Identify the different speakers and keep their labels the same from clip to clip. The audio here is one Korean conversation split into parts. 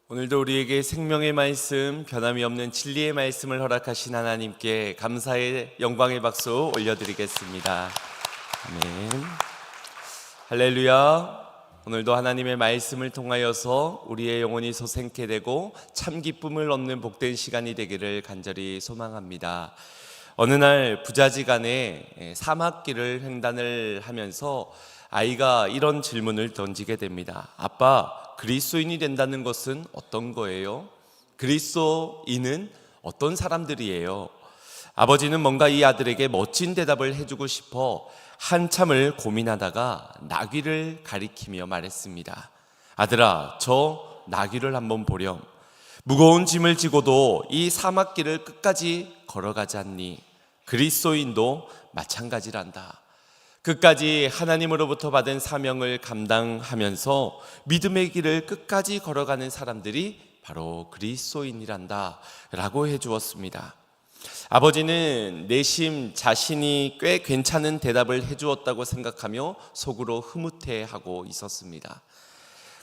Speaker 1: 오늘도 우리에게 생명의 말씀, 변함이 없는 진리의 말씀을 허락하신 하나님께 감사의 영광의 박수 올려드리겠습니다. 아멘. 할렐루야. 오늘도 하나님의 말씀을 통하여서 우리의 영혼이 소생케 되고 참 기쁨을 얻는 복된 시간이 되기를 간절히 소망합니다. 어느 날 부자지간에 사막길을 횡단을 하면서 아이가 이런 질문을 던지게 됩니다. 아빠, 그리스도인이 된다는 것은 어떤 거예요? 그리스도인은 어떤 사람들이에요? 아버지는 뭔가 이 아들에게 멋진 대답을 해주고 싶어 한참을 고민하다가 나귀를 가리키며 말했습니다. 아들아, 저 나귀를 한번 보렴. 무거운 짐을 지고도 이 사막길을 끝까지 걸어가지 않니? 그리스도인도 마찬가지란다. 끝까지 하나님으로부터 받은 사명을 감당하면서 믿음의 길을 끝까지 걸어가는 사람들이 바로 그리스도인이란다 라고 해주었습니다. 아버지는 내심 자신이 꽤 괜찮은 대답을 해주었다고 생각하며 속으로 흐뭇해하고 있었습니다.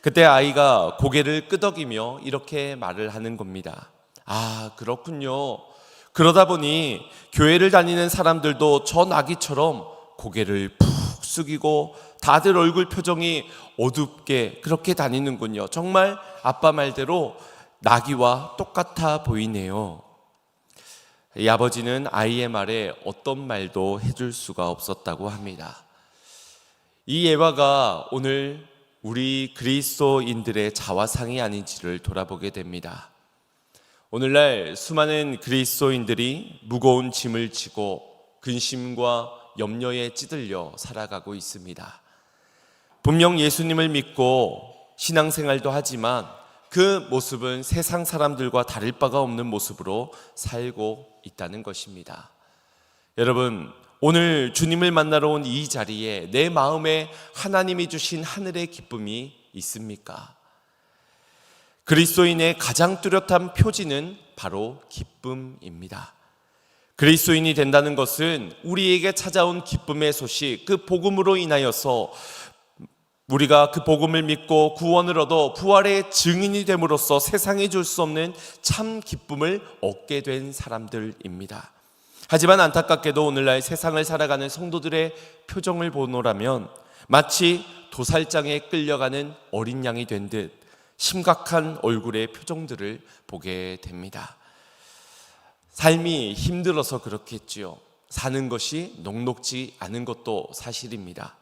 Speaker 1: 그때 아이가 고개를 끄덕이며 이렇게 말을 하는 겁니다. 아, 그렇군요. 그러다 보니 교회를 다니는 사람들도 저 나귀처럼 고개를 푹 숙이고 다들 얼굴 표정이 어둡게 그렇게 다니는군요. 정말 아빠 말대로 나귀와 똑같아 보이네요. 이 아버지는 아이의 말에 어떤 말도 해줄 수가 없었다고 합니다. 이 예화가 오늘 우리 그리스도인들의 자화상이 아닌지를 돌아보게 됩니다. 오늘날 수많은 그리스도인들이 무거운 짐을 지고 근심과 염려에 찌들려 살아가고 있습니다. 분명 예수님을 믿고 신앙생활도 하지만 그 모습은 세상 사람들과 다를 바가 없는 모습으로 살고 있다는 것입니다. 여러분, 오늘 주님을 만나러 온 이 자리에 내 마음에 하나님이 주신 하늘의 기쁨이 있습니까? 그리스도인의 가장 뚜렷한 표지는 바로 기쁨입니다. 그리스도인이 된다는 것은 우리에게 찾아온 기쁨의 소식, 그 복음으로 인하여서 우리가 그 복음을 믿고 구원을 얻어 부활의 증인이 됨으로써 세상이 줄 수 없는 참 기쁨을 얻게 된 사람들입니다. 하지만 안타깝게도 오늘날 세상을 살아가는 성도들의 표정을 보노라면 마치 도살장에 끌려가는 어린 양이 된 듯 심각한 얼굴의 표정들을 보게 됩니다. 삶이 힘들어서 그렇겠지요. 사는 것이 녹록지 않은 것도 사실입니다.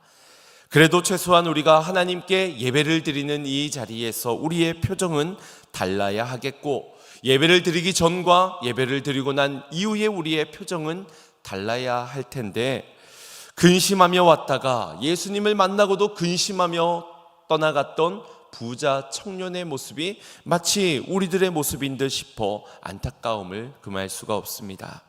Speaker 1: 그래도 최소한 우리가 하나님께 예배를 드리는 이 자리에서 우리의 표정은 달라야 하겠고, 예배를 드리기 전과 예배를 드리고 난 이후에 우리의 표정은 달라야 할 텐데, 근심하며 왔다가 예수님을 만나고도 근심하며 떠나갔던 부자 청년의 모습이 마치 우리들의 모습인 듯 싶어 안타까움을 금할 수가 없습니다.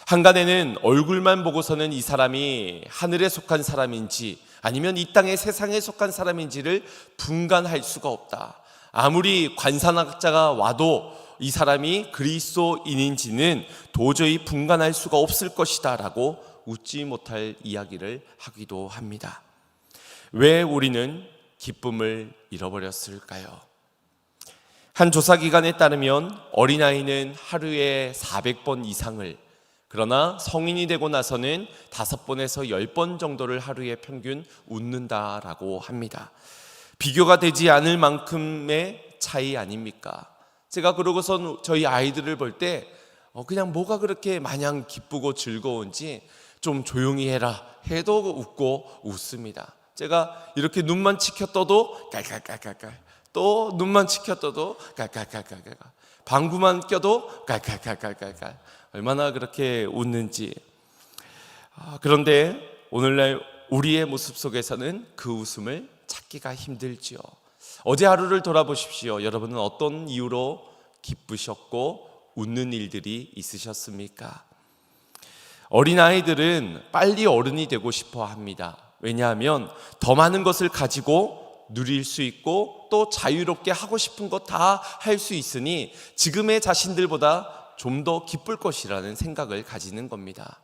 Speaker 1: 한간에는 얼굴만 보고서는 이 사람이 하늘에 속한 사람인지 아니면 이 땅의 세상에 속한 사람인지를 분간할 수가 없다. 아무리 관상학자가 와도 이 사람이 그리스도인인지는 도저히 분간할 수가 없을 것이다 라고 웃지 못할 이야기를 하기도 합니다. 왜 우리는 기쁨을 잃어버렸을까요? 한 조사기관에 따르면 어린아이는 하루에 400번 이상을, 그러나 성인이 되고 나서는 5번에서 10번 정도를 하루에 평균 웃는다라고 합니다. 비교가 되지 않을 만큼의 차이 아닙니까? 제가 그러고선 저희 아이들을 볼 때 그냥 뭐가 그렇게 마냥 기쁘고 즐거운지 좀 조용히 해라 해도 웃고 웃습니다. 제가 이렇게 눈만 치켜 떠도 깔깔깔깔깔, 또 눈만 치켜 떠도 깔깔깔깔깔, 방구만 껴도 깔깔깔깔깔, 얼마나 그렇게 웃는지. 그런데 오늘날 우리의 모습 속에서는 그 웃음을 찾기가 힘들지요. 어제 하루를 돌아보십시오. 여러분은 어떤 이유로 기쁘셨고 웃는 일들이 있으셨습니까? 어린아이들은 빨리 어른이 되고 싶어 합니다. 왜냐하면 더 많은 것을 가지고 누릴 수 있고 또 자유롭게 하고 싶은 것 다 할 수 있으니 지금의 자신들보다 좀 더 기쁠 것이라는 생각을 가지는 겁니다.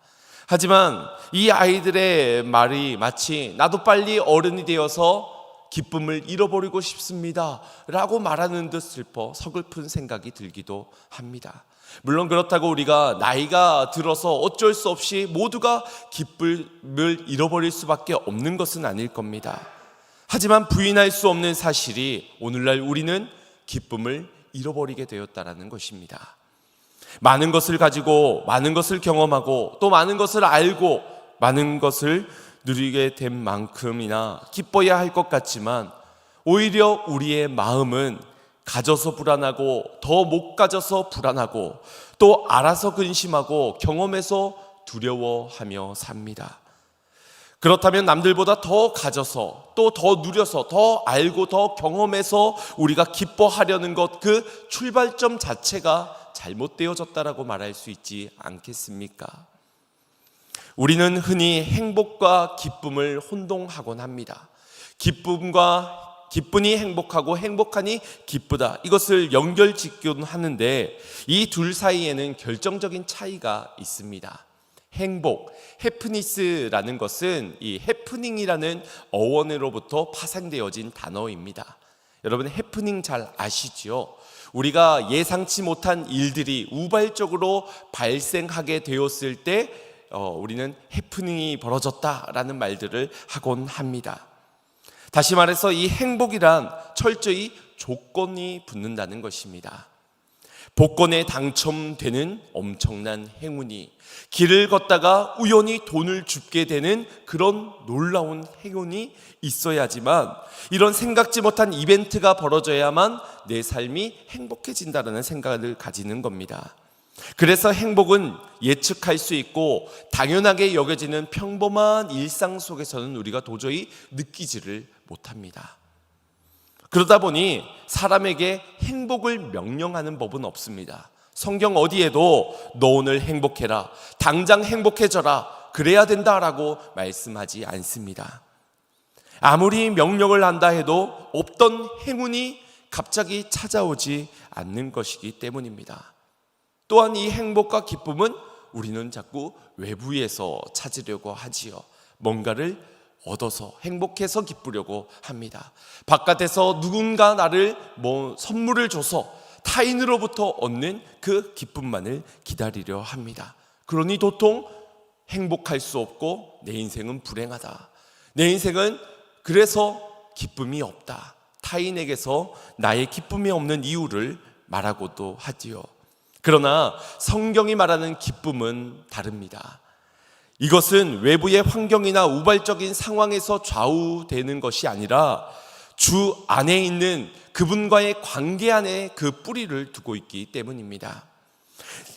Speaker 1: 하지만 이 아이들의 말이 마치 나도 빨리 어른이 되어서 기쁨을 잃어버리고 싶습니다 라고 말하는 듯 슬퍼 서글픈 생각이 들기도 합니다. 물론 그렇다고 우리가 나이가 들어서 어쩔 수 없이 모두가 기쁨을 잃어버릴 수밖에 없는 것은 아닐 겁니다. 하지만 부인할 수 없는 사실이 오늘날 우리는 기쁨을 잃어버리게 되었다는 것입니다. 많은 것을 가지고 많은 것을 경험하고 또 많은 것을 알고 많은 것을 누리게 된 만큼이나 기뻐야 할 것 같지만 오히려 우리의 마음은 가져서 불안하고 더 못 가져서 불안하고 또 알아서 근심하고 경험해서 두려워하며 삽니다. 그렇다면 남들보다 더 가져서 또 더 누려서 더 알고 더 경험해서 우리가 기뻐하려는 것, 그 출발점 자체가 잘못되어졌다라고 말할 수 있지 않겠습니까? 우리는 흔히 행복과 기쁨을 혼동하곤 합니다. 기쁨이 행복하고 행복하니 기쁘다, 이것을 연결짓곤 하는데 이 둘 사이에는 결정적인 차이가 있습니다. 행복, 해프니스라는 것은 이 해프닝이라는 어원으로부터 파생되어진 단어입니다. 여러분 해프닝 잘 아시죠? 우리가 예상치 못한 일들이 우발적으로 발생하게 되었을 때 우리는 해프닝이 벌어졌다라는 말들을 하곤 합니다. 다시 말해서 이 행복이란 철저히 조건이 붙는다는 것입니다. 복권에 당첨되는 엄청난 행운이, 길을 걷다가 우연히 돈을 줍게 되는 그런 놀라운 행운이 있어야지만, 이런 생각지 못한 이벤트가 벌어져야만 내 삶이 행복해진다는 생각을 가지는 겁니다. 그래서 행복은 예측할 수 있고 당연하게 여겨지는 평범한 일상 속에서는 우리가 도저히 느끼지를 못합니다. 그러다 보니 사람에게 행복을 명령하는 법은 없습니다. 성경 어디에도 너 오늘 행복해라, 당장 행복해져라, 그래야 된다라고 말씀하지 않습니다. 아무리 명령을 한다 해도 없던 행운이 갑자기 찾아오지 않는 것이기 때문입니다. 또한 이 행복과 기쁨은 우리는 자꾸 외부에서 찾으려고 하지요. 뭔가를 얻어서 행복해서 기쁘려고 합니다. 바깥에서 누군가 나를 선물을 줘서 타인으로부터 얻는 그 기쁨만을 기다리려 합니다. 그러니 도통 행복할 수 없고 내 인생은 불행하다, 내 인생은 그래서 기쁨이 없다, 타인에게서 나의 기쁨이 없는 이유를 말하고도 하지요. 그러나 성경이 말하는 기쁨은 다릅니다. 이것은 외부의 환경이나 우발적인 상황에서 좌우되는 것이 아니라 주 안에 있는 그분과의 관계 안에 그 뿌리를 두고 있기 때문입니다.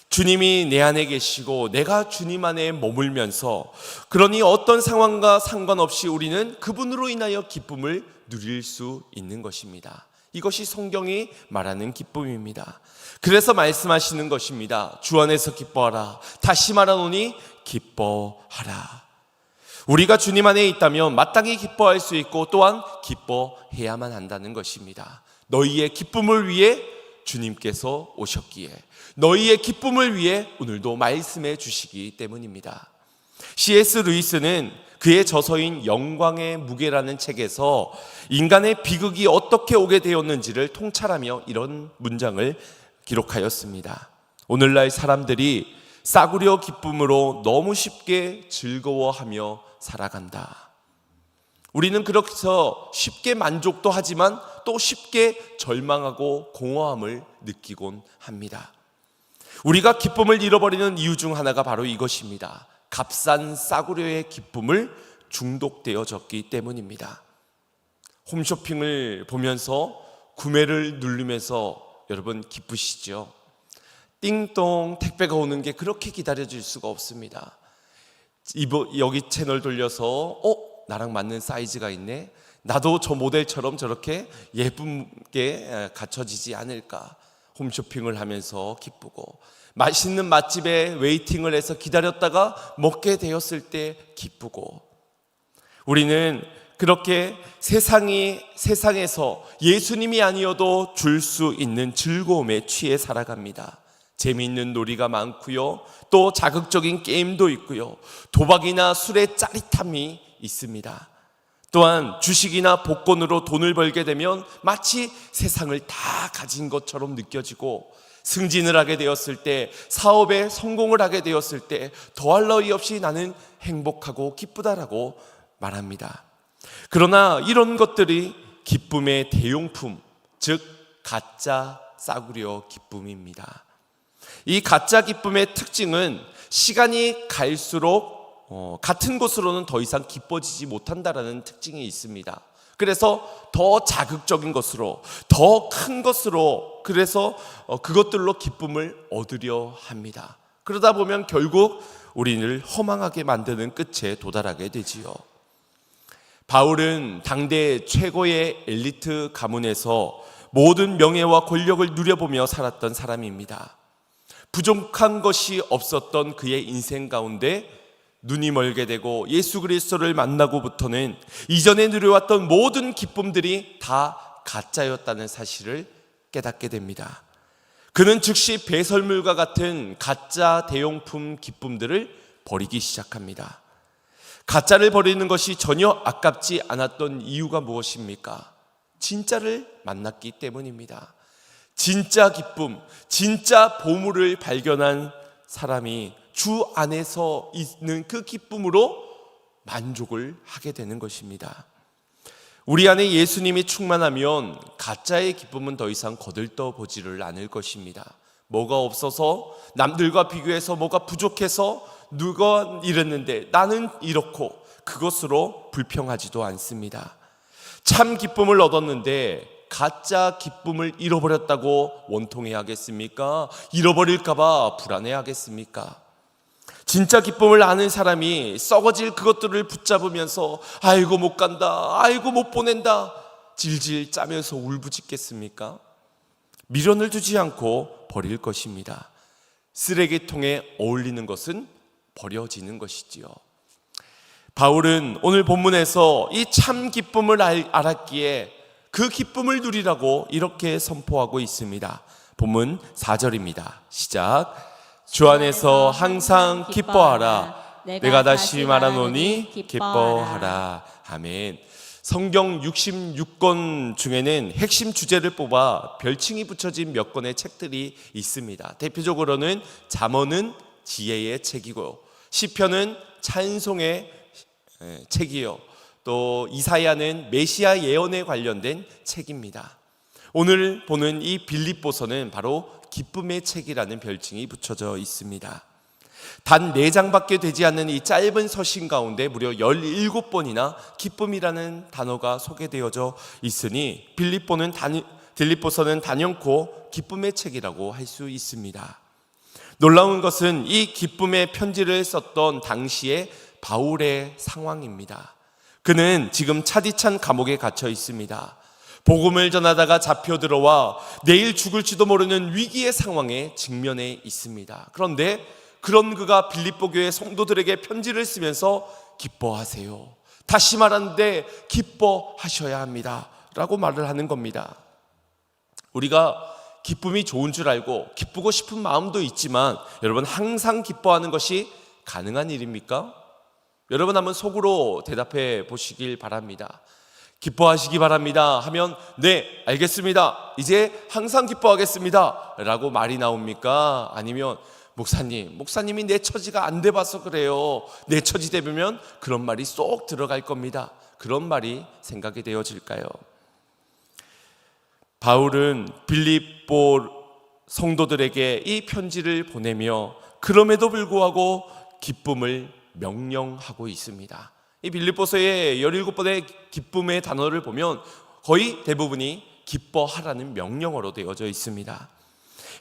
Speaker 1: 주님이 내 안에 계시고 내가 주님 안에 머물면서, 그러니 어떤 상황과 상관없이 우리는 그분으로 인하여 기쁨을 누릴 수 있는 것입니다. 이것이 성경이 말하는 기쁨입니다. 그래서 말씀하시는 것입니다. 주 안에서 기뻐하라. 다시 말하노니 기뻐하라. 우리가 주님 안에 있다면 마땅히 기뻐할 수 있고 또한 기뻐해야만 한다는 것입니다. 너희의 기쁨을 위해 주님께서 오셨기에, 너희의 기쁨을 위해 오늘도 말씀해 주시기 때문입니다. C.S. 루이스는 그의 저서인 영광의 무게라는 책에서 인간의 비극이 어떻게 오게 되었는지를 통찰하며 이런 문장을 기록하였습니다. 오늘날 사람들이 싸구려 기쁨으로 너무 쉽게 즐거워하며 살아간다. 우리는 그렇게서 쉽게 만족도 하지만 또 쉽게 절망하고 공허함을 느끼곤 합니다. 우리가 기쁨을 잃어버리는 이유 중 하나가 바로 이것입니다. 값싼 싸구려의 기쁨을 중독되어졌기 때문입니다. 홈쇼핑을 보면서 구매를 누르면서 여러분 기쁘시죠? 띵동 택배가 오는 게 그렇게 기다려질 수가 없습니다. 여기 채널 돌려서 나랑 맞는 사이즈가 있네, 나도 저 모델처럼 저렇게 예쁘게 갖춰지지 않을까, 홈쇼핑을 하면서 기쁘고, 맛있는 맛집에 웨이팅을 해서 기다렸다가 먹게 되었을 때 기쁘고, 우리는 그렇게 세상에서 예수님이 아니어도 줄 수 있는 즐거움에 취해 살아갑니다. 재미있는 놀이가 많고요, 또 자극적인 게임도 있고요, 도박이나 술의 짜릿함이 있습니다. 또한 주식이나 복권으로 돈을 벌게 되면 마치 세상을 다 가진 것처럼 느껴지고, 승진을 하게 되었을 때, 사업에 성공을 하게 되었을 때 더할 나위 없이 나는 행복하고 기쁘다라고 말합니다. 그러나 이런 것들이 기쁨의 대용품, 즉 가짜 싸구려 기쁨입니다. 이 가짜 기쁨의 특징은 시간이 갈수록 같은 곳으로는 더 이상 기뻐지지 못한다라는 특징이 있습니다. 그래서 더 자극적인 것으로, 더 큰 것으로, 그래서 그것들로 기쁨을 얻으려 합니다. 그러다 보면 결국 우리를 허망하게 만드는 끝에 도달하게 되지요. 바울은 당대 최고의 엘리트 가문에서 모든 명예와 권력을 누려보며 살았던 사람입니다. 부족한 것이 없었던 그의 인생 가운데 눈이 멀게 되고 예수 그리스도를 만나고부터는 이전에 누려왔던 모든 기쁨들이 다 가짜였다는 사실을 깨닫게 됩니다. 그는 즉시 배설물과 같은 가짜 대용품 기쁨들을 버리기 시작합니다. 가짜를 버리는 것이 전혀 아깝지 않았던 이유가 무엇입니까? 진짜를 만났기 때문입니다. 진짜 기쁨, 진짜 보물을 발견한 사람이 주 안에서 있는 그 기쁨으로 만족을 하게 되는 것입니다. 우리 안에 예수님이 충만하면 가짜의 기쁨은 더 이상 거들떠보지를 않을 것입니다. 뭐가 없어서, 남들과 비교해서 뭐가 부족해서 누가 이랬는데 나는 이렇고, 그것으로 불평하지도 않습니다. 참 기쁨을 얻었는데 가짜 기쁨을 잃어버렸다고 원통해야 하겠습니까? 잃어버릴까봐 불안해 하겠습니까? 진짜 기쁨을 아는 사람이 썩어질 그것들을 붙잡으면서 아이고 못 간다, 아이고 못 보낸다 질질 짜면서 울부짖겠습니까? 미련을 두지 않고 버릴 것입니다. 쓰레기통에 어울리는 것은 버려지는 것이지요. 바울은 오늘 본문에서 이 참 기쁨을 알았기에 그 기쁨을 누리라고 이렇게 선포하고 있습니다. 본문 4절입니다. 시작. 주 안에서 항상 기뻐하라. 내가 다시 말하노니 기뻐하라. 아멘. 성경 66권 중에는 핵심 주제를 뽑아 별칭이 붙여진 몇 권의 책들이 있습니다. 대표적으로는 잠언은 지혜의 책이고, 시편은 찬송의 책이요, 또 이사야는 메시아 예언에 관련된 책입니다. 오늘 보는 이 빌립보서는 바로 기쁨의 책이라는 별칭이 붙여져 있습니다. 단 4장밖에 되지 않는 이 짧은 서신 가운데 무려 17번이나 기쁨이라는 단어가 소개되어져 있으니 빌립보서는 단연코 기쁨의 책이라고 할 수 있습니다. 놀라운 것은 이 기쁨의 편지를 썼던 당시의 바울의 상황입니다. 그는 지금 차디찬 감옥에 갇혀 있습니다. 복음을 전하다가 잡혀 들어와 내일 죽을지도 모르는 위기의 상황에 직면해 있습니다. 그런데 그런 그가 빌립보 교회 성도들에게 편지를 쓰면서 기뻐하세요, 다시 말하는데 기뻐하셔야 합니다 라고 말을 하는 겁니다. 우리가 기쁨이 좋은 줄 알고 기쁘고 싶은 마음도 있지만, 여러분 항상 기뻐하는 것이 가능한 일입니까? 여러분 한번 속으로 대답해 보시길 바랍니다. 기뻐하시기 바랍니다 하면 네 알겠습니다, 이제 항상 기뻐하겠습니다 라고 말이 나옵니까? 아니면 목사님이 내 처지가 안 돼봐서 그래요, 내 처지 되면 그런 말이 쏙 들어갈 겁니다, 그런 말이 생각이 되어질까요? 바울은 빌립보 성도들에게 이 편지를 보내며 그럼에도 불구하고 기쁨을 명령하고 있습니다. 이 빌립보서의 17번의 기쁨의 단어를 보면 거의 대부분이 기뻐하라는 명령어로 되어져 있습니다.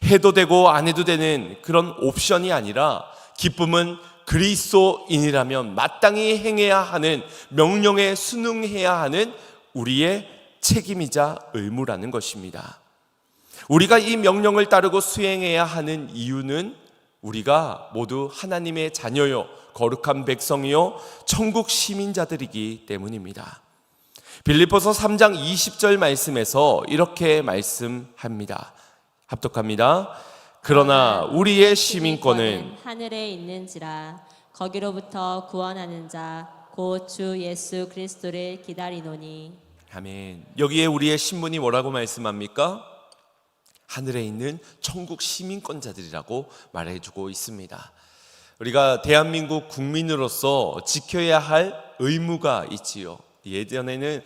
Speaker 1: 해도 되고 안 해도 되는 그런 옵션이 아니라, 기쁨은 그리스도인이라면 마땅히 행해야 하는, 명령에 순응해야 하는 우리의 책임이자 의무라는 것입니다. 우리가 이 명령을 따르고 수행해야 하는 이유는 우리가 모두 하나님의 자녀요, 거룩한 백성이요, 천국 시민자들이기 때문입니다. 빌립보서 3장 20절 말씀에서 이렇게 말씀합니다. 합독합니다. 그러나 우리의 시민권은
Speaker 2: 하늘에 있는지라 거기로부터 구원하는 자 곧 주 예수 그리스도를 기다리노니.
Speaker 1: 아멘. 여기에 우리의 신문이 뭐라고 말씀합니까? 하늘에 있는 천국 시민권자들이라고 말해주고 있습니다. 우리가 대한민국 국민으로서 지켜야 할 의무가 있지요. 예전에는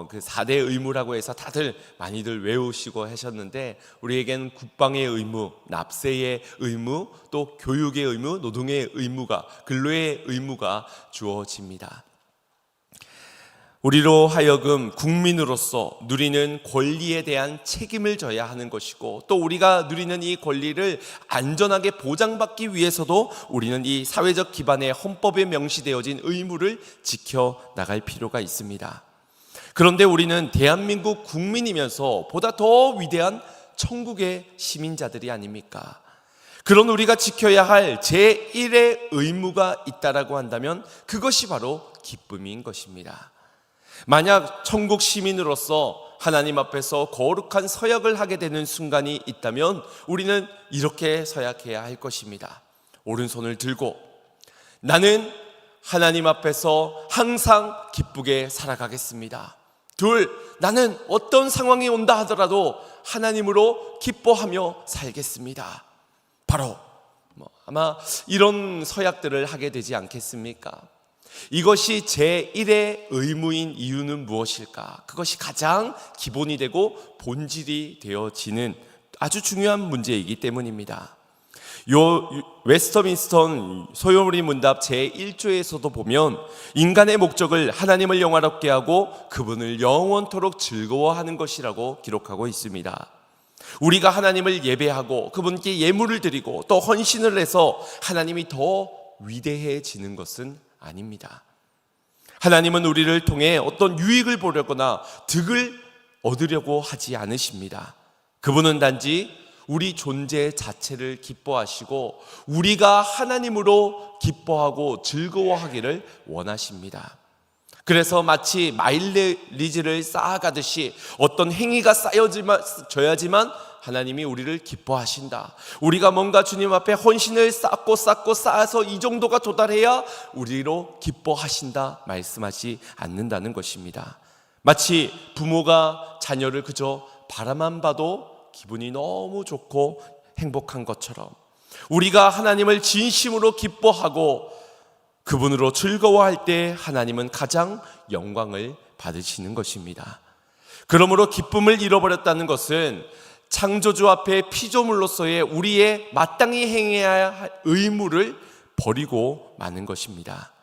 Speaker 1: 그 4대 의무라고 해서 다들 많이들 외우시고 하셨는데, 우리에겐 국방의 의무, 납세의 의무, 또 교육의 의무, 노동의 의무가, 근로의 의무가 주어집니다. 우리로 하여금 국민으로서 누리는 권리에 대한 책임을 져야 하는 것이고, 또 우리가 누리는 이 권리를 안전하게 보장받기 위해서도 우리는 이 사회적 기반의 헌법에 명시되어진 의무를 지켜나갈 필요가 있습니다. 그런데 우리는 대한민국 국민이면서 보다 더 위대한 천국의 시민자들이 아닙니까? 그런 우리가 지켜야 할 제1의 의무가 있다라고 한다면 그것이 바로 기쁨인 것입니다. 만약 천국 시민으로서 하나님 앞에서 거룩한 서약을 하게 되는 순간이 있다면 우리는 이렇게 서약해야 할 것입니다. 오른손을 들고 나는 하나님 앞에서 항상 기쁘게 살아가겠습니다. 둘, 나는 어떤 상황이 온다 하더라도 하나님으로 기뻐하며 살겠습니다. 바로 아마 이런 서약들을 하게 되지 않겠습니까? 이것이 제1의 의무인 이유는 무엇일까? 그것이 가장 기본이 되고 본질이 되어지는 아주 중요한 문제이기 때문입니다. 웨스터민스터 소요리 문답 제1조에서도 보면 인간의 목적을 하나님을 영화롭게 하고 그분을 영원토록 즐거워하는 것이라고 기록하고 있습니다. 우리가 하나님을 예배하고 그분께 예물을 드리고 또 헌신을 해서 하나님이 더 위대해지는 것은 아닙니다. 하나님은 우리를 통해 어떤 유익을 보려거나 득을 얻으려고 하지 않으십니다. 그분은 단지 우리 존재 자체를 기뻐하시고 우리가 하나님으로 기뻐하고 즐거워하기를 원하십니다. 그래서 마치 마일리지를 쌓아가듯이 어떤 행위가 쌓여져야지만 하나님이 우리를 기뻐하신다. 우리가 뭔가 주님 앞에 헌신을 쌓아서 이 정도가 도달해야 우리로 기뻐하신다 말씀하지 않는다는 것입니다. 마치 부모가 자녀를 그저 바라만 봐도 기분이 너무 좋고 행복한 것처럼 우리가 하나님을 진심으로 기뻐하고 그분으로 즐거워할 때 하나님은 가장 영광을 받으시는 것입니다. 그러므로 기쁨을 잃어버렸다는 것은 창조주 앞에 피조물로서의 우리의 마땅히 행해야 할 의무를 버리고 마는 것입니다.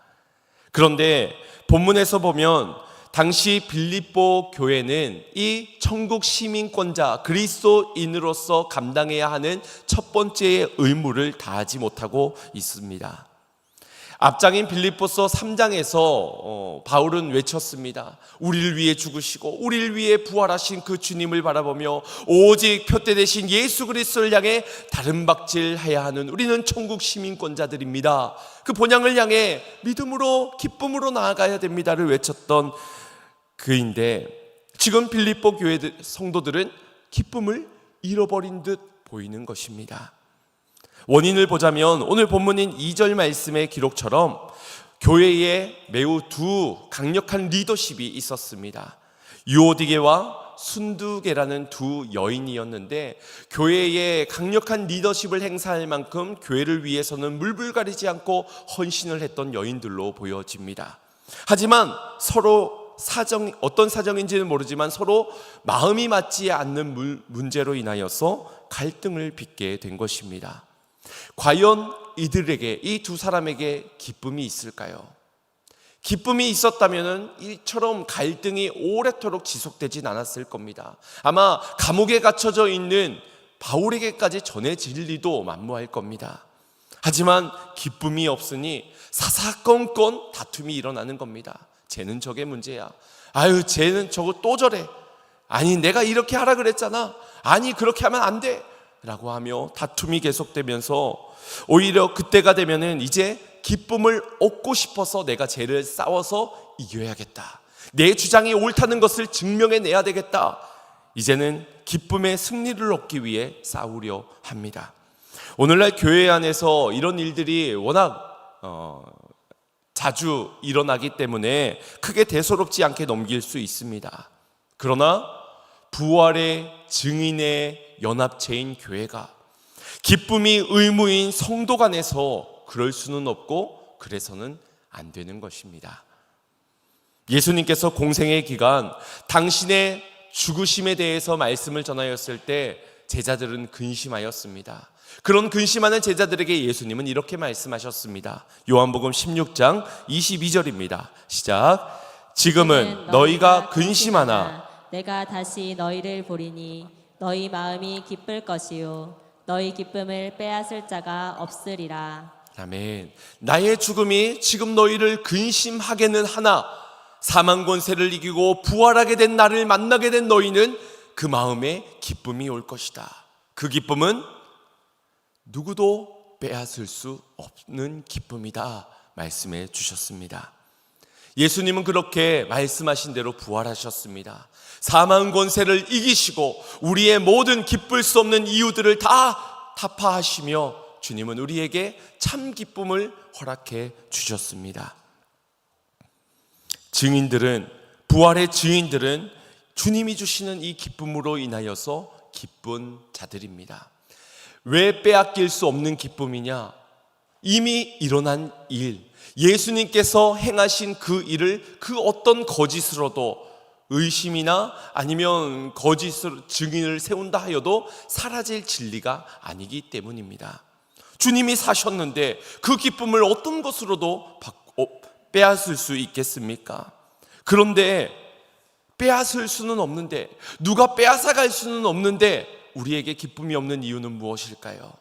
Speaker 1: 그런데 본문에서 보면 당시 빌립보 교회는 이 천국 시민권자 그리스도인으로서 감당해야 하는 첫 번째의 의무를 다하지 못하고 있습니다. 앞장인 빌립보서 3장에서 바울은 외쳤습니다. 우리를 위해 죽으시고 우리를 위해 부활하신 그 주님을 바라보며 오직 표대 되신 예수 그리스도를 향해 다른 박질해야 하는 우리는 천국 시민권자들입니다. 그 본향을 향해 믿음으로 기쁨으로 나아가야 됩니다를 외쳤던 그인데, 지금 빌립보 교회 성도들은 기쁨을 잃어버린 듯 보이는 것입니다. 원인을 보자면 오늘 본문인 2절 말씀의 기록처럼 교회에 매우 두 강력한 리더십이 있었습니다. 유오디게와 순두게라는 두 여인이었는데 교회에 강력한 리더십을 행사할 만큼 교회를 위해서는 물불 가리지 않고 헌신을 했던 여인들로 보여집니다. 하지만 서로 어떤 사정인지는 모르지만 서로 마음이 맞지 않는 문제로 인하여서 갈등을 빚게 된 것입니다. 과연 이들에게, 이 두 사람에게 기쁨이 있을까요? 기쁨이 있었다면 이처럼 갈등이 오래도록 지속되진 않았을 겁니다. 아마 감옥에 갇혀져 있는 바울에게까지 전해질 리도 만무할 겁니다. 하지만 기쁨이 없으니 사사건건 다툼이 일어나는 겁니다. 쟤는 저게 문제야. 아유, 쟤는 저거 또 저래. 아니, 내가 이렇게 하라 그랬잖아. 아니, 그렇게 하면 안 돼. 라고 하며 다툼이 계속되면서 오히려 그때가 되면은 이제 기쁨을 얻고 싶어서 내가 쟤를 싸워서 이겨야겠다. 내 주장이 옳다는 것을 증명해내야 되겠다. 이제는 기쁨의 승리를 얻기 위해 싸우려 합니다. 오늘날 교회 안에서 이런 일들이 워낙 자주 일어나기 때문에 크게 대수롭지 않게 넘길 수 있습니다. 그러나 부활의 증인의 연합체인 교회가 기쁨이 의무인 성도 간에서 그럴 수는 없고 그래서는 안 되는 것입니다. 예수님께서 공생의 기간 당신의 죽으심에 대해서 말씀을 전하였을 때 제자들은 근심하였습니다. 그런 근심하는 제자들에게 예수님은 이렇게 말씀하셨습니다. 요한복음 16장 22절입니다. 시작. 지금은 너희가 근심하나
Speaker 2: 내가 다시 너희를 보리니 너희 마음이 기쁠 것이요 너희 기쁨을 빼앗을 자가 없으리라.
Speaker 1: 아멘. 나의 죽음이 지금 너희를 근심하게는 하나 사망 권세를 이기고 부활하게 된 나를 만나게 된 너희는 그 마음에 기쁨이 올 것이다. 그 기쁨은 누구도 빼앗을 수 없는 기쁨이다 말씀해 주셨습니다. 예수님은 그렇게 말씀하신 대로 부활하셨습니다. 사망 권세를 이기시고 우리의 모든 기쁠 수 없는 이유들을 다 타파하시며 주님은 우리에게 참 기쁨을 허락해 주셨습니다. 증인들은, 부활의 증인들은 주님이 주시는 이 기쁨으로 인하여서 기쁜 자들입니다. 왜 빼앗길 수 없는 기쁨이냐? 이미 일어난 일, 예수님께서 행하신 그 일을 그 어떤 거짓으로도 의심이나 아니면 거짓으로 증인을 세운다 하여도 사라질 진리가 아니기 때문입니다. 주님이 사셨는데 그 기쁨을 어떤 것으로도 빼앗을 수 있겠습니까? 그런데 빼앗을 수는 없는데, 누가 빼앗아갈 수는 없는데 우리에게 기쁨이 없는 이유는 무엇일까요?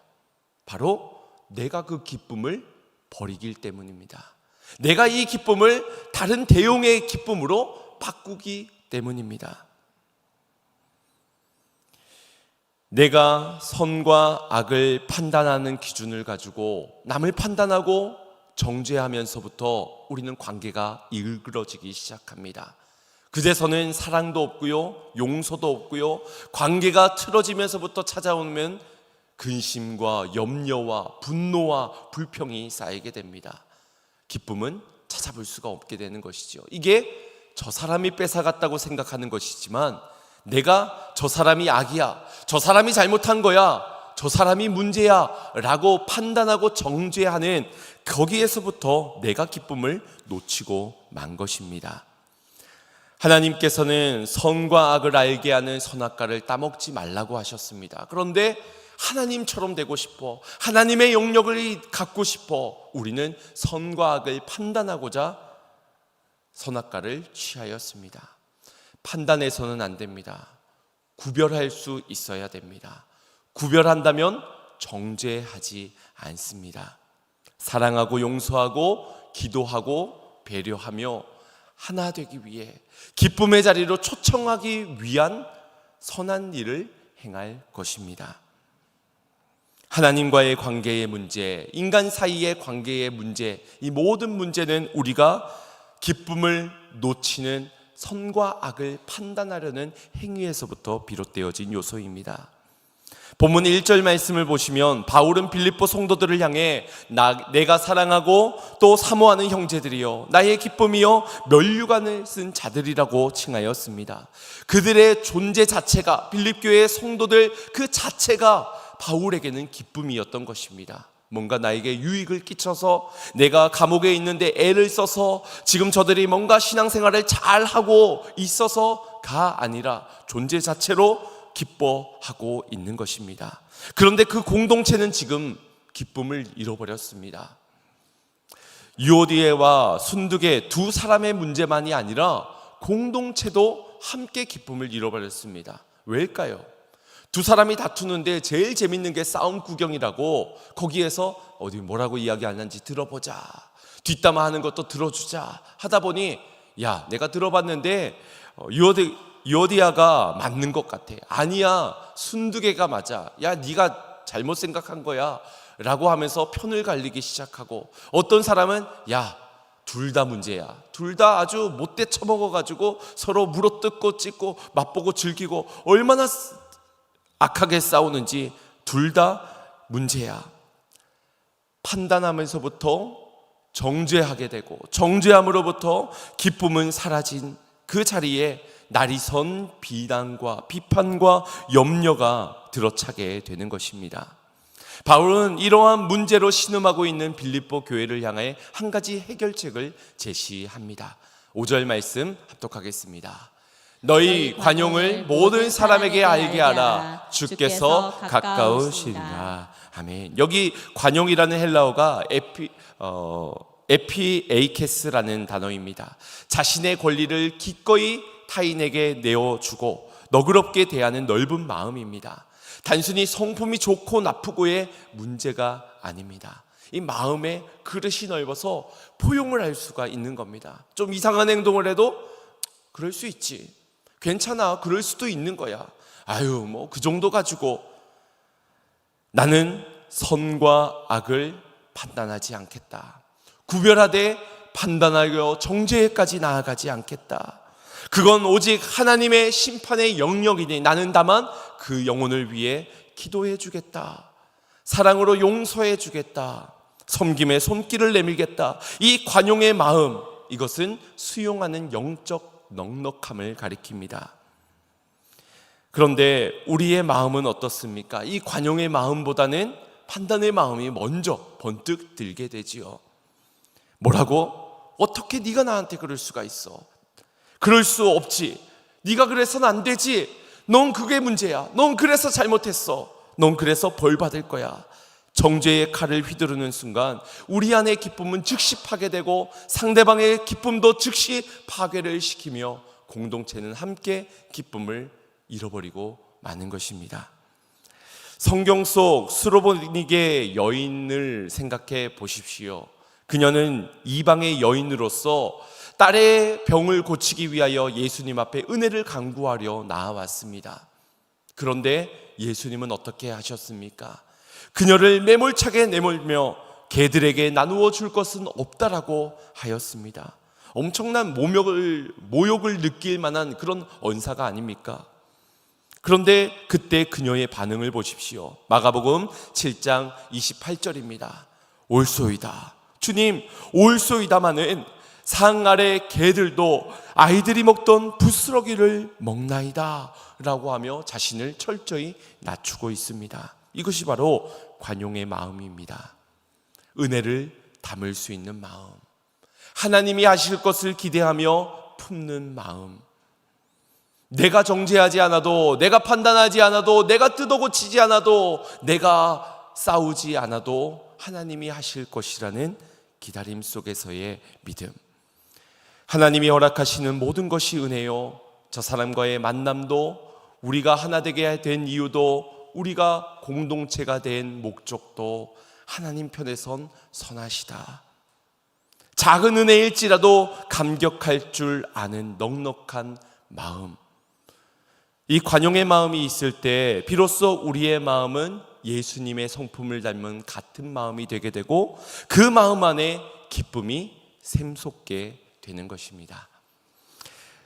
Speaker 1: 바로 내가 그 기쁨을 버리기 때문입니다. 내가 이 기쁨을 다른 대용의 기쁨으로 바꾸기 때문입니다. 내가 선과 악을 판단하는 기준을 가지고 남을 판단하고 정죄하면서부터 우리는 관계가 일그러지기 시작합니다. 그제서는 사랑도 없고요, 용서도 없고요, 관계가 틀어지면서부터 찾아오면 근심과 염려와 분노와 불평이 쌓이게 됩니다. 기쁨은 찾아볼 수가 없게 되는 것이죠. 이게 저 사람이 뺏어갔다고 생각하는 것이지만 내가 저 사람이 악이야, 저 사람이 잘못한 거야, 저 사람이 문제야 라고 판단하고 정죄하는 거기에서부터 내가 기쁨을 놓치고 만 것입니다. 하나님께서는 선과 악을 알게 하는 선악과를 따먹지 말라고 하셨습니다. 그런데 하나님처럼 되고 싶어, 하나님의 영역을 갖고 싶어 우리는 선과 악을 판단하고자 선악과를 취하였습니다. 판단해서는 안 됩니다. 구별할 수 있어야 됩니다. 구별한다면 정죄하지 않습니다. 사랑하고 용서하고 기도하고 배려하며 하나 되기 위해 기쁨의 자리로 초청하기 위한 선한 일을 행할 것입니다. 하나님과의 관계의 문제, 인간 사이의 관계의 문제, 이 모든 문제는 우리가 기쁨을 놓치는 선과 악을 판단하려는 행위에서부터 비롯되어진 요소입니다. 본문 1절 말씀을 보시면 바울은 빌립보 성도들을 향해 내가 사랑하고 또 사모하는 형제들이여 나의 기쁨이여 면류관을 쓴 자들이라고 칭하였습니다. 그들의 존재 자체가, 빌립교의 성도들 그 자체가 바울에게는 기쁨이었던 것입니다. 뭔가 나에게 유익을 끼쳐서 내가 감옥에 있는데 애를 써서 지금 저들이 뭔가 신앙생활을 잘하고 있어서가 아니라 존재 자체로 기뻐하고 있는 것입니다. 그런데 그 공동체는 지금 기쁨을 잃어버렸습니다. 유오디에와 순두계 두 사람의 문제만이 아니라 공동체도 함께 기쁨을 잃어버렸습니다. 왜일까요? 두 사람이 다투는데 제일 재밌는 게 싸움 구경이라고 거기에서 어디 뭐라고 이야기하는지 들어보자, 뒷담화하는 것도 들어주자 하다 보니 야, 내가 들어봤는데 유오디아가 맞는 것 같아. 아니야, 순두개가 맞아. 야, 네가 잘못 생각한 거야 라고 하면서 편을 갈리기 시작하고, 어떤 사람은 야, 둘 다 문제야, 둘 다 아주 못돼 처먹어가지고 서로 물어뜯고 찢고 맛보고 즐기고 얼마나 악하게 싸우는지 둘 다 문제야. 판단하면서부터 정죄하게 되고 정죄함으로부터 기쁨은 사라진 그 자리에 날이 선 비난과 비판과 염려가 들어차게 되는 것입니다. 바울은 이러한 문제로 신음하고 있는 빌립보 교회를 향해 한 가지 해결책을 제시합니다. 5절 말씀 합독하겠습니다. 너희 관용을 모든 사람에게 알게 하라. 주께서 가까우시니라. 아멘. 여기 관용이라는 헬라어가 에피에이케스라는 단어입니다. 자신의 권리를 기꺼이 타인에게 내어주고 너그럽게 대하는 넓은 마음입니다. 단순히 성품이 좋고 나쁘고의 문제가 아닙니다. 이 마음의 그릇이 넓어서 포용을 할 수가 있는 겁니다. 좀 이상한 행동을 해도 그럴 수 있지, 괜찮아, 그럴 수도 있는 거야, 아유 뭐 그 정도 가지고 나는 선과 악을 판단하지 않겠다, 구별하되 판단하여 정죄까지 나아가지 않겠다. 그건 오직 하나님의 심판의 영역이니 나는 다만 그 영혼을 위해 기도해 주겠다, 사랑으로 용서해 주겠다, 섬김의 손길을 내밀겠다. 이 관용의 마음, 이것은 수용하는 영적 넉넉함을 가리킵니다. 그런데 우리의 마음은 어떻습니까? 이 관용의 마음보다는 판단의 마음이 먼저 번뜩 들게 되지요. 뭐라고? 어떻게 네가 나한테 그럴 수가 있어? 그럴 수 없지. 네가 그래서는 안 되지. 넌 그게 문제야. 넌 그래서 잘못했어. 넌 그래서 벌 받을 거야. 정죄의 칼을 휘두르는 순간 우리 안의 기쁨은 즉시 파괴되고 상대방의 기쁨도 즉시 파괴를 시키며 공동체는 함께 기쁨을 잃어버리고 마는 것입니다. 성경 속 수로보니게 여인을 생각해 보십시오. 그녀는 이방의 여인으로서 딸의 병을 고치기 위하여 예수님 앞에 은혜를 간구하려 나아왔습니다. 그런데 예수님은 어떻게 하셨습니까? 그녀를 매몰차게 내몰며 개들에게 나누어 줄 것은 없다라고 하였습니다. 엄청난 모욕을 느낄 만한 그런 언사가 아닙니까? 그런데 그때 그녀의 반응을 보십시오. 마가복음 7장 28절입니다. 올소이다. 주님, 올소이다마는 상 아래 개들도 아이들이 먹던 부스러기를 먹나이다 라고 하며 자신을 철저히 낮추고 있습니다. 이것이 바로 관용의 마음입니다. 은혜를 담을 수 있는 마음, 하나님이 하실 것을 기대하며 품는 마음, 내가 정죄하지 않아도, 내가 판단하지 않아도, 내가 뜯어고치지 않아도, 내가 싸우지 않아도 하나님이 하실 것이라는 기다림 속에서의 믿음. 하나님이 허락하시는 모든 것이 은혜요, 저 사람과의 만남도, 우리가 하나 되게 된 이유도, 우리가 공동체가 된 목적도 하나님 편에선 선하시다. 작은 은혜일지라도 감격할 줄 아는 넉넉한 마음, 이 관용의 마음이 있을 때 비로소 우리의 마음은 예수님의 성품을 닮은 같은 마음이 되게 되고 그 마음 안에 기쁨이 샘솟게 되는 것입니다.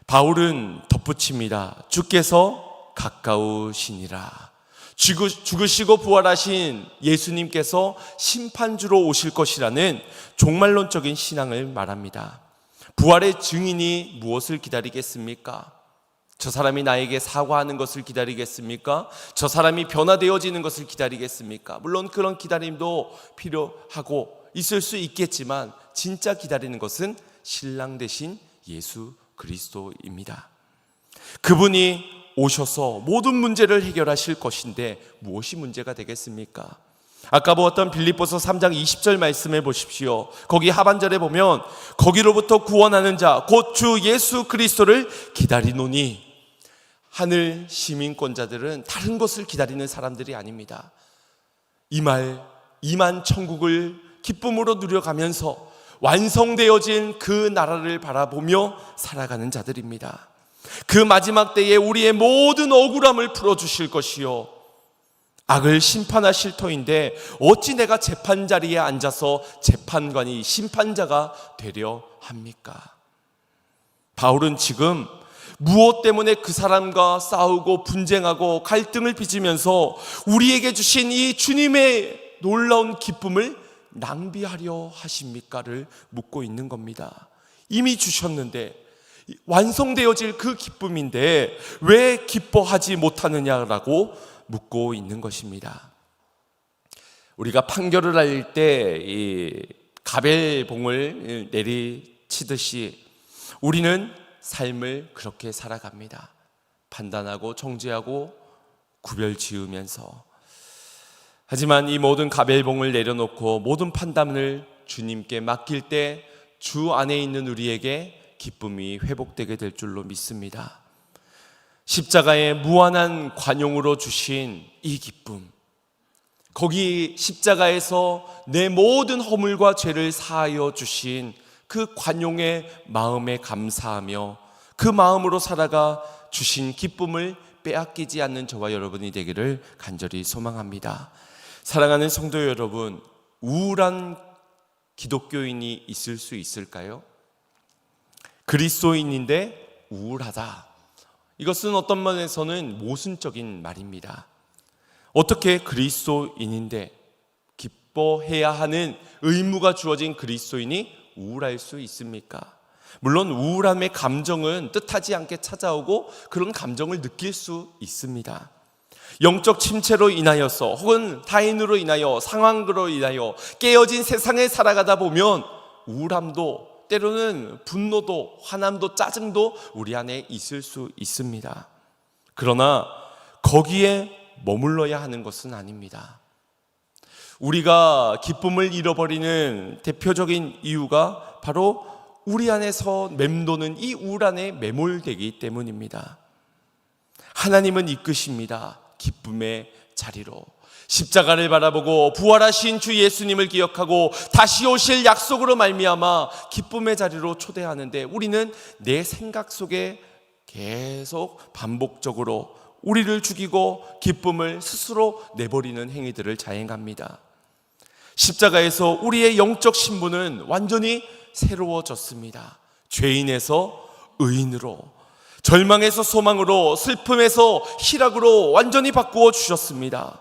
Speaker 1: 바울은 덧붙입니다. 주께서 가까우시니라. 죽으시고 부활하신 예수님께서 심판주로 오실 것이라는 종말론적인 신앙을 말합니다. 부활의 증인이 무엇을 기다리겠습니까? 저 사람이 나에게 사과하는 것을 기다리겠습니까? 저 사람이 변화되어지는 것을 기다리겠습니까? 물론 그런 기다림도 필요하고 있을 수 있겠지만 진짜 기다리는 것은 신랑 되신 예수 그리스도입니다. 그분이 오셔서 모든 문제를 해결하실 것인데 무엇이 문제가 되겠습니까? 아까 보았던 빌립보서 3장 20절 말씀해 보십시오. 거기 하반절에 보면 거기로부터 구원하는 자 곧 주 예수 그리스도를 기다리노니, 하늘 시민권자들은 다른 것을 기다리는 사람들이 아닙니다. 이만 천국을 기쁨으로 누려가면서 완성되어진 그 나라를 바라보며 살아가는 자들입니다. 그 마지막 때에 우리의 모든 억울함을 풀어주실 것이요, 악을 심판하실 터인데 어찌 내가 재판 자리에 앉아서 재판관이 심판자가 되려 합니까? 바울은 지금 무엇 때문에 그 사람과 싸우고 분쟁하고 갈등을 빚으면서 우리에게 주신 이 주님의 놀라운 기쁨을 낭비하려 하십니까를 묻고 있는 겁니다. 이미 주셨는데 완성되어질 그 기쁨인데 왜 기뻐하지 못하느냐라고 묻고 있는 것입니다. 우리가 판결을 할 때 이 가벨봉을 내리치듯이 우리는 삶을 그렇게 살아갑니다. 판단하고 정죄하고 구별 지으면서. 하지만 이 모든 가벨봉을 내려놓고 모든 판단을 주님께 맡길 때 주 안에 있는 우리에게 기쁨이 회복되게 될 줄로 믿습니다. 십자가의 무한한 관용으로 주신 이 기쁨, 거기 십자가에서 내 모든 허물과 죄를 사하여 주신 그 관용의 마음에 감사하며 그 마음으로 살아가 주신 기쁨을 빼앗기지 않는 저와 여러분이 되기를 간절히 소망합니다. 사랑하는 성도 여러분, 우울한 기독교인이 있을 수 있을까요? 그리스도인인데 우울하다. 이것은 어떤 면에서는 모순적인 말입니다. 어떻게 그리스도인인데 기뻐해야 하는 의무가 주어진 그리스도인이 우울할 수 있습니까? 물론 우울함의 감정은 뜻하지 않게 찾아오고 그런 감정을 느낄 수 있습니다. 영적 침체로 인하여서 혹은 타인으로 인하여 상황으로 인하여 깨어진 세상에 살아가다 보면 우울함도 때로는 분노도 화남도 짜증도 우리 안에 있을 수 있습니다. 그러나 거기에 머물러야 하는 것은 아닙니다. 우리가 기쁨을 잃어버리는 대표적인 이유가 바로 우리 안에서 맴도는 이 우울 안에 매몰되기 때문입니다. 하나님은 이끄십니다. 기쁨의 자리로. 십자가를 바라보고 부활하신 주 예수님을 기억하고 다시 오실 약속으로 말미암아 기쁨의 자리로 초대하는데 우리는 내 생각 속에 계속 반복적으로 우리를 죽이고 기쁨을 스스로 내버리는 행위들을 자행합니다. 십자가에서 우리의 영적 신분은 완전히 새로워졌습니다. 죄인에서 의인으로, 절망에서 소망으로, 슬픔에서 희락으로 완전히 바꾸어 주셨습니다.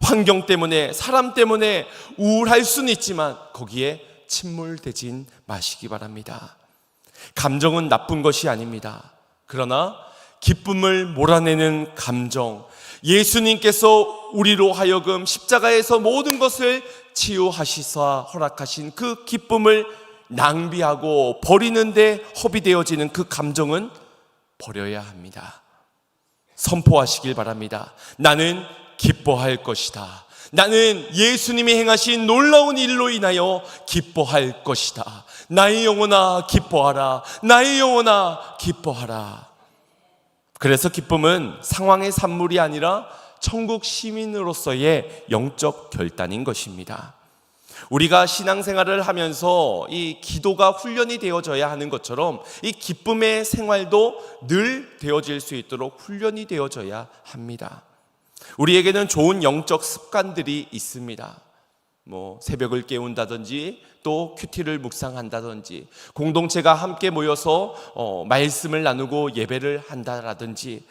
Speaker 1: 환경 때문에, 사람 때문에 우울할 수는 있지만 거기에 침몰되진 마시기 바랍니다. 감정은 나쁜 것이 아닙니다. 그러나 기쁨을 몰아내는 감정, 예수님께서 우리로 하여금 십자가에서 모든 것을 치유하시사 허락하신 그 기쁨을 낭비하고 버리는데 허비되어지는 그 감정은 버려야 합니다. 선포하시길 바랍니다. 나는 기뻐할 것이다. 나는 예수님이 행하신 놀라운 일로 인하여 기뻐할 것이다. 나의 영혼아 기뻐하라. 나의 영혼아 기뻐하라. 그래서 기쁨은 상황의 산물이 아니라 천국 시민으로서의 영적 결단인 것입니다. 우리가 신앙생활을 하면서 이 기도가 훈련이 되어져야 하는 것처럼 이 기쁨의 생활도 늘 되어질 수 있도록 훈련이 되어져야 합니다. 우리에게는 좋은 영적 습관들이 있습니다. 새벽을 깨운다든지 또 큐티를 묵상한다든지 공동체가 함께 모여서 말씀을 나누고 예배를 한다라든지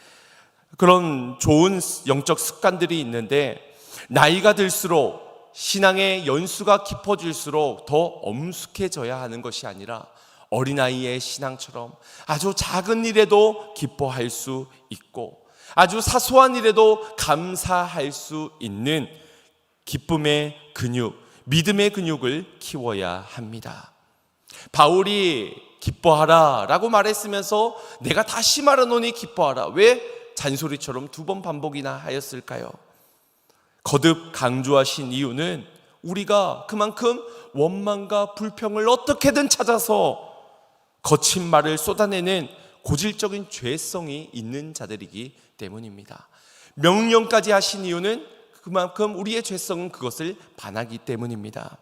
Speaker 1: 그런 좋은 영적 습관들이 있는데 나이가 들수록 신앙의 연수가 깊어질수록 더 엄숙해져야 하는 것이 아니라 어린아이의 신앙처럼 아주 작은 일에도 기뻐할 수 있고 아주 사소한 일에도 감사할 수 있는 기쁨의 근육, 믿음의 근육을 키워야 합니다. 바울이 기뻐하라 라고 말했으면서 내가 다시 말하노니 기뻐하라, 왜 잔소리처럼 2번 반복이나 하였을까요? 거듭 강조하신 이유는 우리가 그만큼 원망과 불평을 어떻게든 찾아서 거친 말을 쏟아내는 고질적인 죄성이 있는 자들이기 때문입니다. 명령까지 하신 이유는 그만큼 우리의 죄성은 그것을 반하기 때문입니다.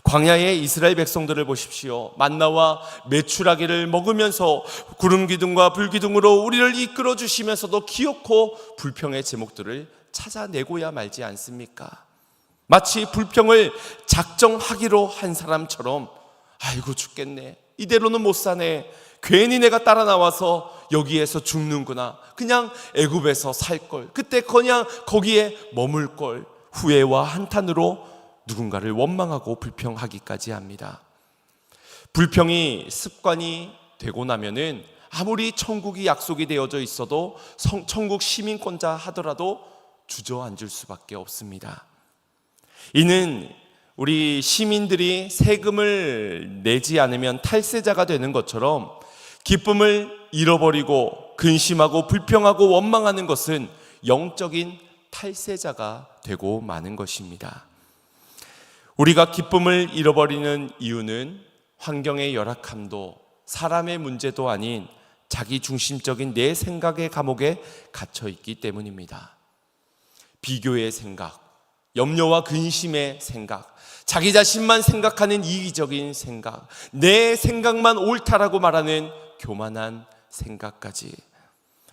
Speaker 1: 광야의 이스라엘 백성들을 보십시오. 만나와 메추라기를 먹으면서 구름 기둥과 불 기둥으로 우리를 이끌어 주시면서도 기어코 불평의 제목들을 찾아내고야 말지 않습니까? 마치 불평을 작정하기로 한 사람처럼 아이고 죽겠네, 이대로는 못 사네, 괜히 내가 따라 나와서 여기에서 죽는구나, 그냥 애굽에서 살걸, 그때 그냥 거기에 머물걸, 후회와 한탄으로 누군가를 원망하고 불평하기까지 합니다. 불평이 습관이 되고 나면은 아무리 천국이 약속이 되어져 있어도 천국 시민권자 하더라도 주저앉을 수밖에 없습니다. 이는 우리 시민들이 세금을 내지 않으면 탈세자가 되는 것처럼 기쁨을 잃어버리고 근심하고 불평하고 원망하는 것은 영적인 탈세자가 되고 마는 것입니다. 우리가 기쁨을 잃어버리는 이유는 환경의 열악함도 사람의 문제도 아닌 자기 중심적인 내 생각의 감옥에 갇혀 있기 때문입니다. 비교의 생각, 염려와 근심의 생각, 자기 자신만 생각하는 이기적인 생각, 내 생각만 옳다라고 말하는 교만한 생각까지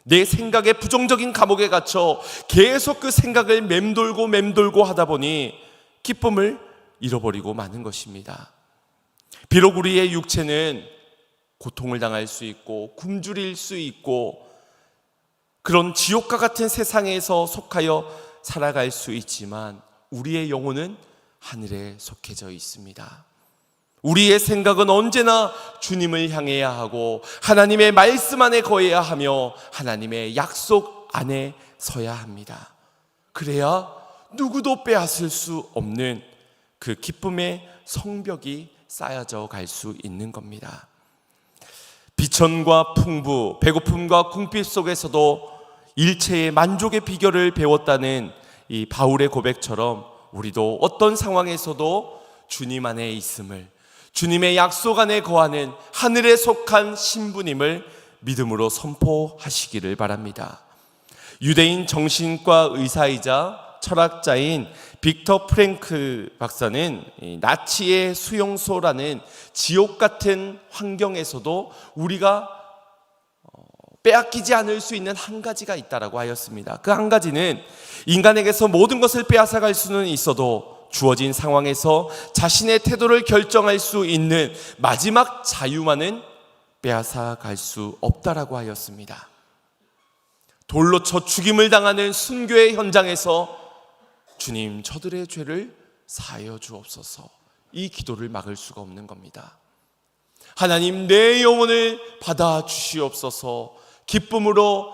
Speaker 1: 내 생각의 부정적인 감옥에 갇혀 계속 그 생각을 맴돌고 하다 보니 기쁨을 잃어버리고 마는 것입니다. 비록 우리의 육체는 고통을 당할 수 있고 굶주릴 수 있고 그런 지옥과 같은 세상에서 속하여 살아갈 수 있지만 우리의 영혼은 하늘에 속해져 있습니다. 우리의 생각은 언제나 주님을 향해야 하고 하나님의 말씀 안에 거해야 하며 하나님의 약속 안에 서야 합니다. 그래야 누구도 빼앗을 수 없는 그 기쁨의 성벽이 쌓여져 갈 수 있는 겁니다. 비천과 풍부, 배고픔과 궁핍 속에서도 일체의 만족의 비결을 배웠다는 이 바울의 고백처럼 우리도 어떤 상황에서도 주님 안에 있음을, 주님의 약속 안에 거하는 하늘에 속한 신부님을 믿음으로 선포하시기를 바랍니다. 유대인 정신과 의사이자 철학자인 빅터 프랭크 박사는 나치의 수용소라는 지옥 같은 환경에서도 우리가 빼앗기지 않을 수 있는 한 가지가 있다라고 하였습니다. 그 한 가지는 인간에게서 모든 것을 빼앗아갈 수는 있어도 주어진 상황에서 자신의 태도를 결정할 수 있는 마지막 자유만은 빼앗아갈 수 없다라고 하였습니다. 돌로 쳐 죽임을 당하는 순교의 현장에서 주님, 저들의 죄를 사하여 주옵소서, 이 기도를 막을 수가 없는 겁니다. 하나님, 내 영혼을 받아 주시옵소서, 기쁨으로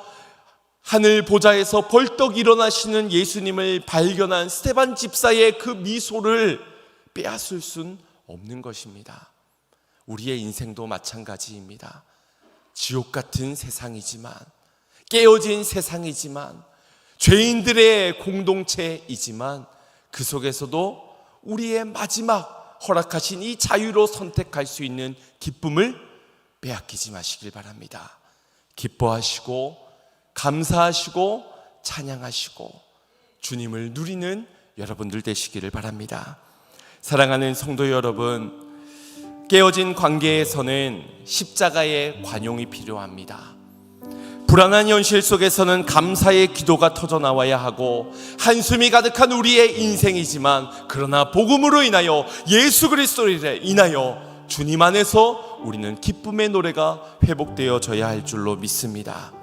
Speaker 1: 하늘 보좌에서 벌떡 일어나시는 예수님을 발견한 스데반 집사의 그 미소를 빼앗을 순 없는 것입니다. 우리의 인생도 마찬가지입니다. 지옥 같은 세상이지만, 깨어진 세상이지만, 죄인들의 공동체이지만 그 속에서도 우리의 마지막 허락하신 이 자유로 선택할 수 있는 기쁨을 빼앗기지 마시길 바랍니다. 기뻐하시고 감사하시고 찬양하시고 주님을 누리는 여러분들 되시기를 바랍니다. 사랑하는 성도 여러분, 깨어진 관계에서는 십자가의 관용이 필요합니다. 불안한 현실 속에서는 감사의 기도가 터져나와야 하고 한숨이 가득한 우리의 인생이지만, 그러나 복음으로 인하여 예수 그리스도로 인하여 주님 안에서 우리는 기쁨의 노래가 회복되어져야 할 줄로 믿습니다.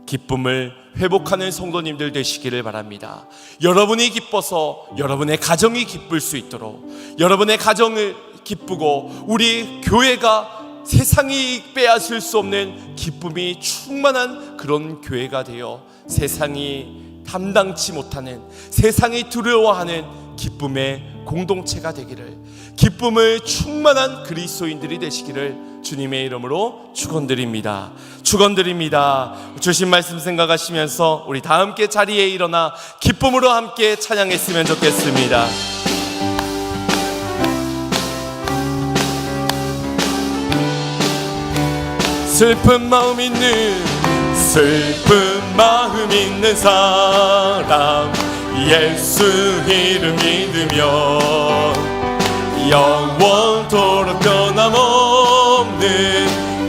Speaker 1: 기쁨을 회복하는 성도님들 되시기를 바랍니다. 여러분이 기뻐서 여러분의 가정이 기쁠 수 있도록, 여러분의 가정을 기쁘고 우리 교회가 세상이 빼앗을 수 없는 기쁨이 충만한 그런 교회가 되어 세상이 담당치 못하는, 세상이 두려워하는 기쁨의 공동체가 되기를, 기쁨을 충만한 그리스도인들이 되시기를 주님의 이름으로 축원드립니다. 축원드립니다. 주신 말씀 생각하시면서 우리 다 함께 자리에 일어나 기쁨으로 함께 찬양했으면 좋겠습니다. 슬픈 마음 있는 사람, 예수 이름 믿으며 영원토록 변함없는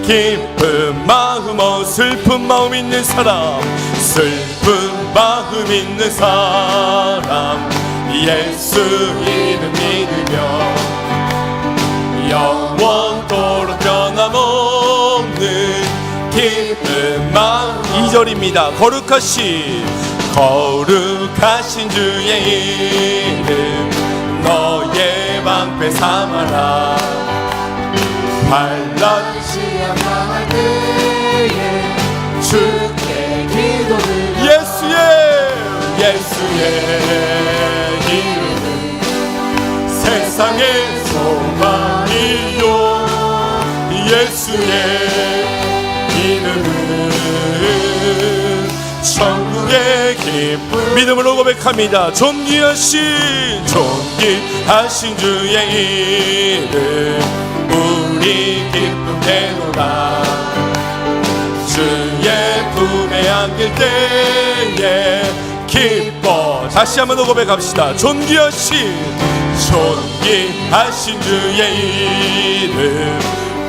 Speaker 1: 기쁜 마음, 슬픈 마음 있는 사람, 슬픈 마음 있는 사람, 예수 이름 믿으며 영원토록 변함없는 기쁜 마음. 2절입니다. 거룩하신 주의 이름, 너희 노래 삼아라. 반란치
Speaker 3: 향할 때에 주께 기도를
Speaker 1: 예수의 이름은 세상의 소망이요. 예수의 이름은 천국의 기쁨. 믿음으로 고백합니다. 존귀하신 주의 이름 우리 기쁨 되도다. 주의 품에 안길 때에 기뻐. 다시 한번 더 고백합시다. 존귀하신 주의 이름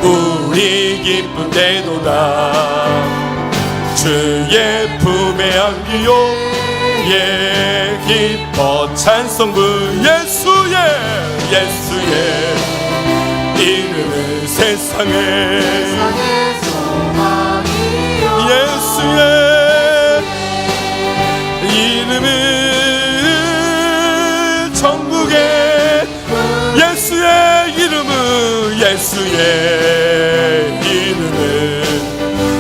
Speaker 1: 우리 기쁨 되도다. 주의 품에 안기요 예 기뻐. 찬송부 예수의 이름은 세상에
Speaker 3: 소망이요.
Speaker 1: 예수의 이름은 천국의 예수의 이름은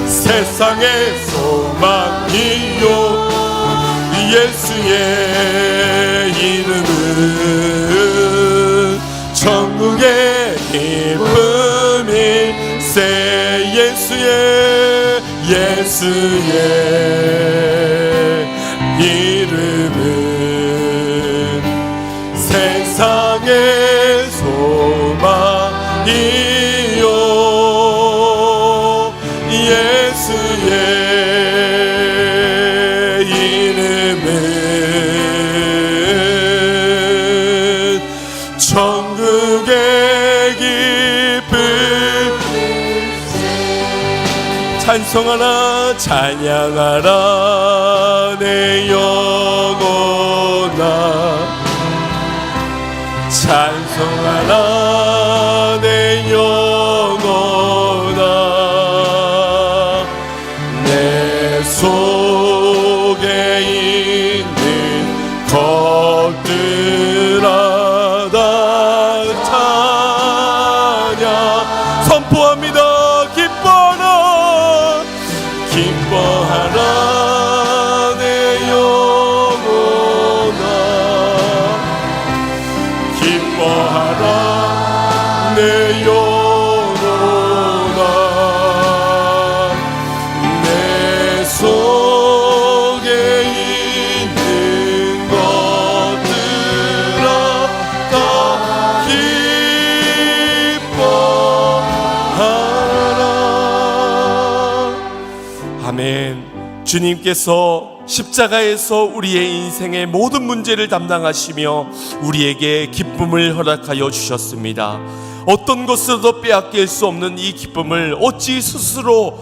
Speaker 1: 세상의 소망이요. 예수의 이름은 천국의 기쁨일세. 예수의 이름은 세상의 소망이요. 예수의 이름은 천국의 기쁨. 찬송하라 찬양하라 내 영혼아. 찬송하라 내 영혼아. 내 속에 있는 것들아 다 찬양 선포합니다. 기뻐하라 내 영혼아. 기뻐하라 내 영혼아. 내 속에 있는 것들아 다 기뻐하라. 아멘. 주님께서 십자가에서 우리의 인생의 모든 문제를 담당하시며 우리에게 기쁨을 허락하여 주셨습니다. 어떤 것으로도 빼앗길 수 없는 이 기쁨을 어찌 스스로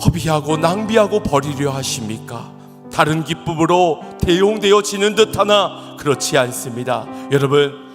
Speaker 1: 허비하고 낭비하고 버리려 하십니까? 다른 기쁨으로 대용되어지는 듯하나 그렇지 않습니다. 여러분,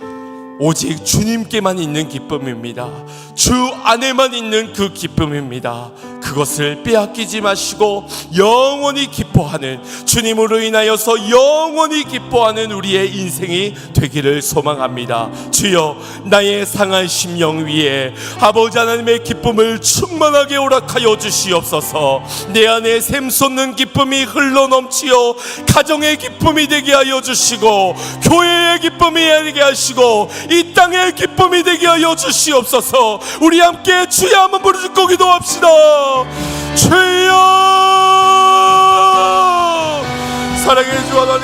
Speaker 1: 오직 주님께만 있는 기쁨입니다. 주 안에만 있는 그 기쁨입니다. 그것을 빼앗기지 마시고 영원히 기뻐하는, 주님으로 인하여서 영원히 기뻐하는 우리의 인생이 되기를 소망합니다. 주여, 나의 상한 심령 위에 아버지 하나님의 기쁨을 충만하게 허락하여 주시옵소서. 내 안에 샘솟는 기쁨이 흘러넘치어 가정의 기쁨이 되게 하여 주시고, 교회의 기쁨이 되게 하시고, 이 땅의 기쁨이 되게 하여 주시옵소서. 우리 함께 주여 한번 부르짖고 기도합시다. 주여, 사랑의 주 하나님,